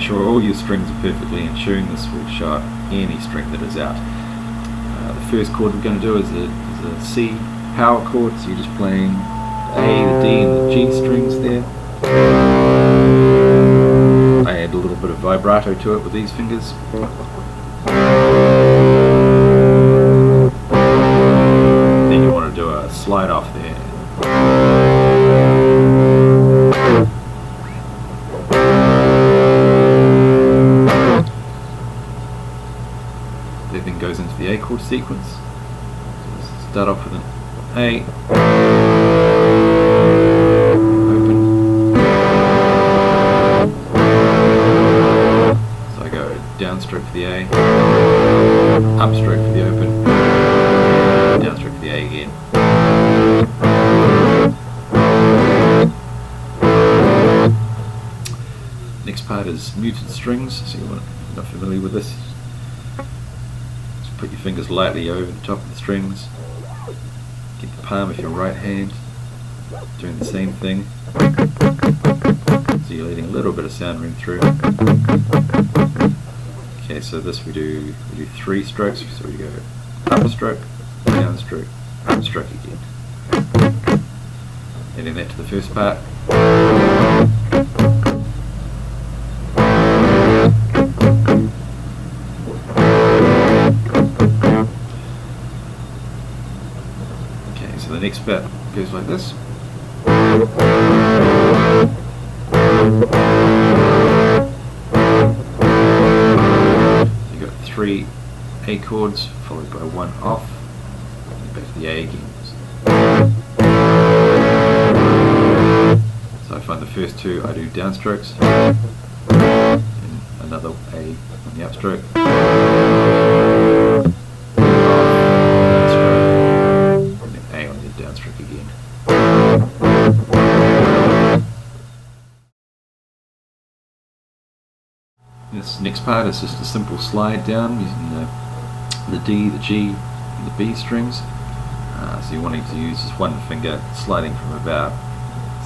sure all your strings are perfectly in tune. This will show up any string that is out. The first chord we're going to do is a C power chord, so you're just playing the A, the D and the G strings there. I add a little bit of vibrato to it with these fingers. Then you want to do a slide off there. That then goes into the A chord sequence. So let's start off with an A, open. So I go downstroke for the A, upstroke for the open, downstroke for the A again. Next part is muted strings, so you're not familiar with this. Just put your fingers lightly over the top of the strings. Get the palm of your right hand doing the same thing. So you're letting a little bit of sound ring through. Okay, so this we do 3 strokes, so we go upstroke, downstroke, upstroke again. Adding that to the first part. Okay, so the next bit goes like this. You've got 3 A chords followed by 1 off, and back to the A again. So I find the first 2 I do downstrokes, and another A on the upstroke, downstroke, and then A on the downstroke again. This next part is just a simple slide down using the D, the G, and the B strings. So you're wanting to use just one finger sliding from about,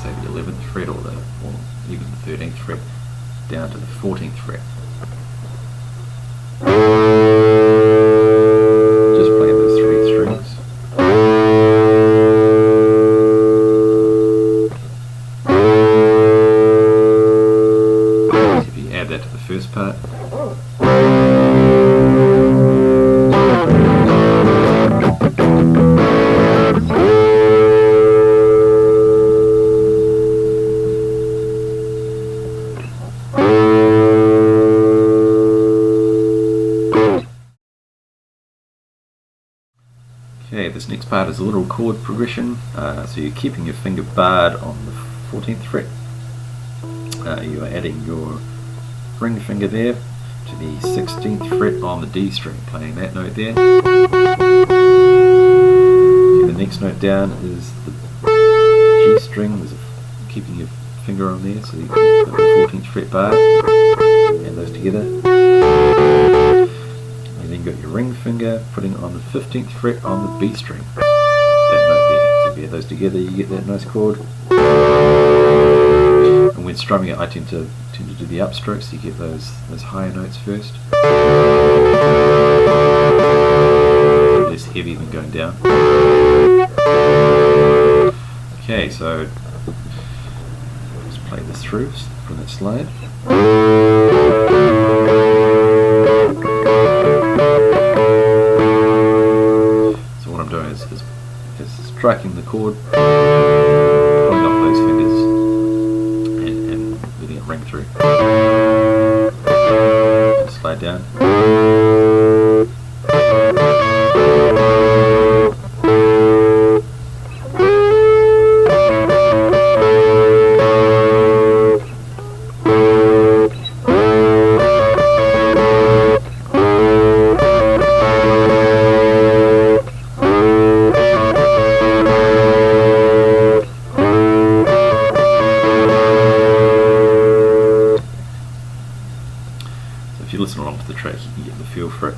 say, the 11th fret or even the 13th fret down to the 14th fret. Just play those 3 strings. If you add that to the first part. Okay, this next part is a little chord progression. So you're keeping your finger barred on the 14th fret. You are adding your ring finger there to the 16th fret on the D string, playing that note there. Okay, the next note down is the G string. There's keeping your finger on there, so you got the 14th fret bar. Add those together. Then got your ring finger putting on the 15th fret on the B string. That note there. So if you add those together, you get that nice chord. And when strumming it, I tend to do the upstrokes, so you get those higher notes first. Less heavy than going down. Okay, so let's play this through from that slide. Is striking the chord, pulling off those fingers, and letting it ring through. Just slide down. If you listen along to the track, you can get the feel for it.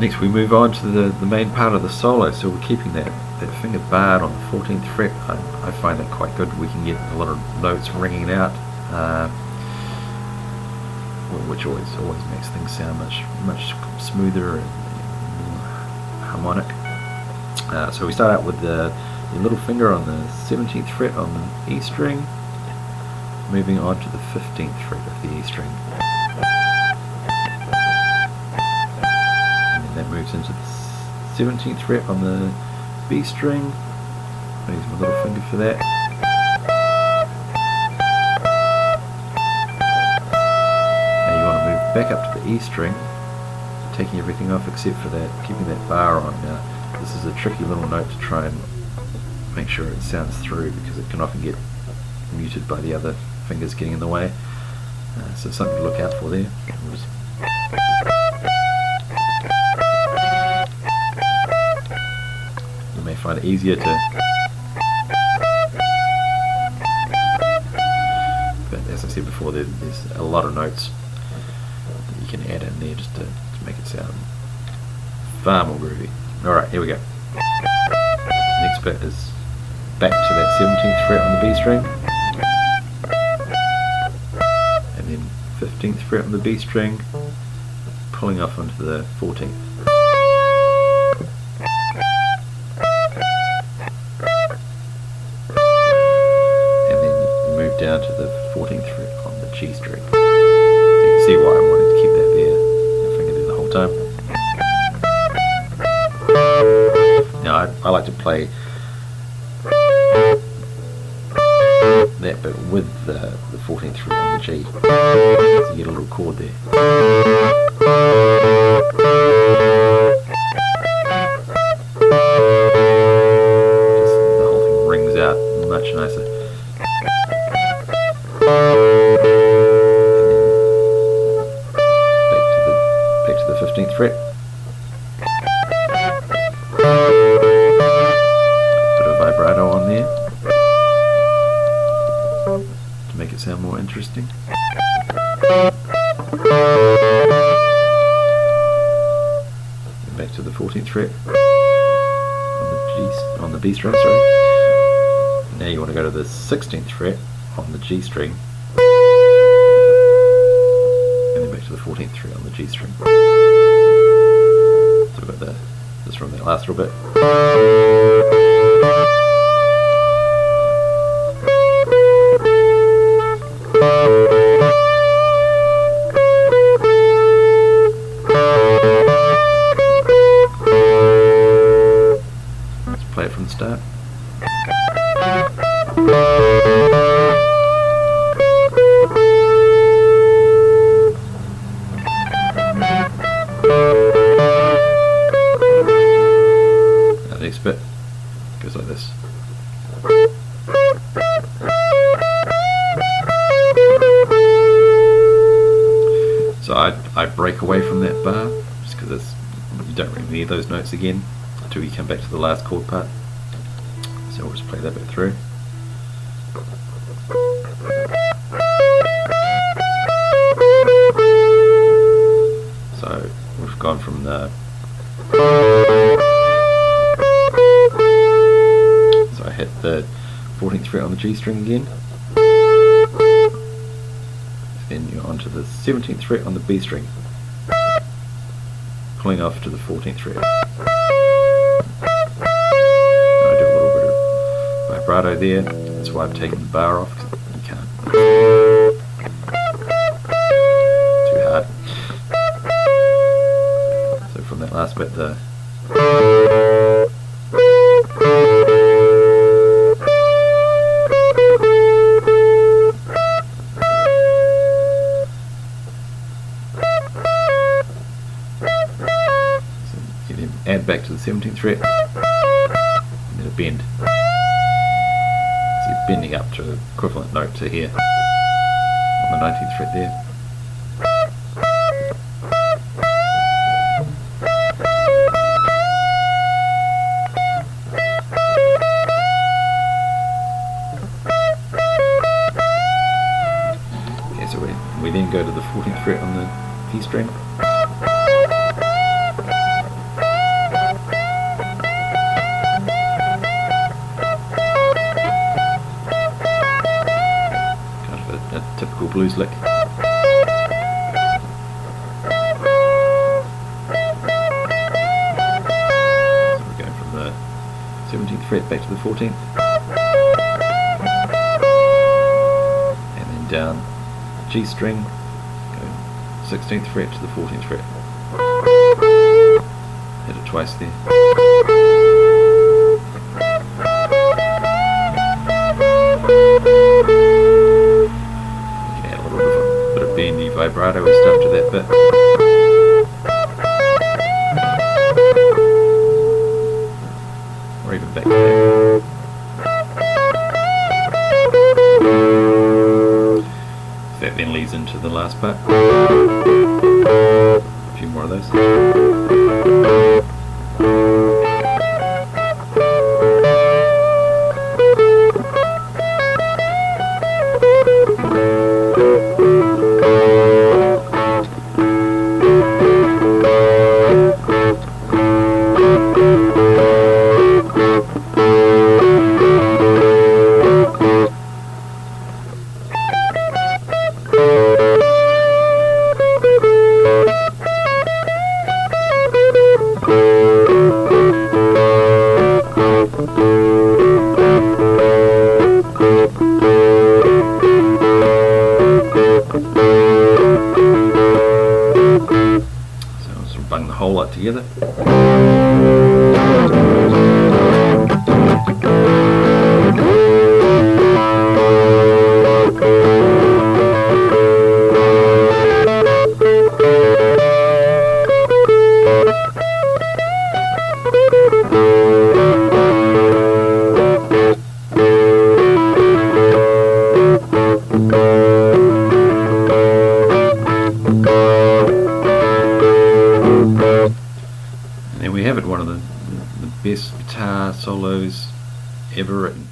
Next we move on to the main part of the solo, so we're keeping that finger barred on the 14th fret. I find that quite good. We can get a lot of notes ringing out, which always makes things sound much smoother and more harmonic. So we start out with the little finger on the 17th fret on the E string, moving on to the 15th fret of the E string. That moves into the 17th fret on the B string. I use my little finger for that. Now you want to move back up to the E string, taking everything off except for that, keeping that bar on. Now this is a tricky little note to try and make sure it sounds through, because it can often get muted by the other fingers getting in the way. So something to look out for there. You may find it easier to, but as I said before, there's a lot of notes that you can add in there just to make it sound far more groovy. Alright, here we go. Next bit is back to that 17th fret on the B string, and then 15th fret on the B string, pulling off onto the 14th. Down to the 14th fret on the G string. So you can see why I wanted to keep that there, that finger there the whole time. Now I like to play that bit with the 14th fret on the G, so you get a little chord there. Just the whole thing rings out much nicer. Back to the 15th fret. Bit of vibrato on there to make it sound more interesting. And back to the 14th fret on the B string, sorry. Now you want to go to the 16th fret on the G string, and then back to the 14th fret on the G string. So we've got this from that last little bit. Let's play it from the start. Next bit goes like this. So I break away from that bar just because you don't really need those notes again until you come back to the last chord part. So we'll just play that bit through. So we've gone from the hit the 14th fret on the G string again, then you're onto the 17th fret on the B string, pulling off to the 14th fret. And I do a little bit of vibrato there, that's why I've taken the bar off, because you can't too hard. So from that last bit, add back to the 17th fret, and then a bend. So you're bending up to the equivalent note to here on the 19th fret there. Okay, so we then go to the 14th fret on the E string. blues lick. So we're going from the 17th fret back to the 14th, and then down G string, go 16th fret to the 14th fret. Hit it twice there. You can add a little bit of bendy vibrato and stuff to that bit. Or even back to that. That then leads into the last part. A few more of those. Bung the whole lot together. There we have it, one of the best guitar solos ever written.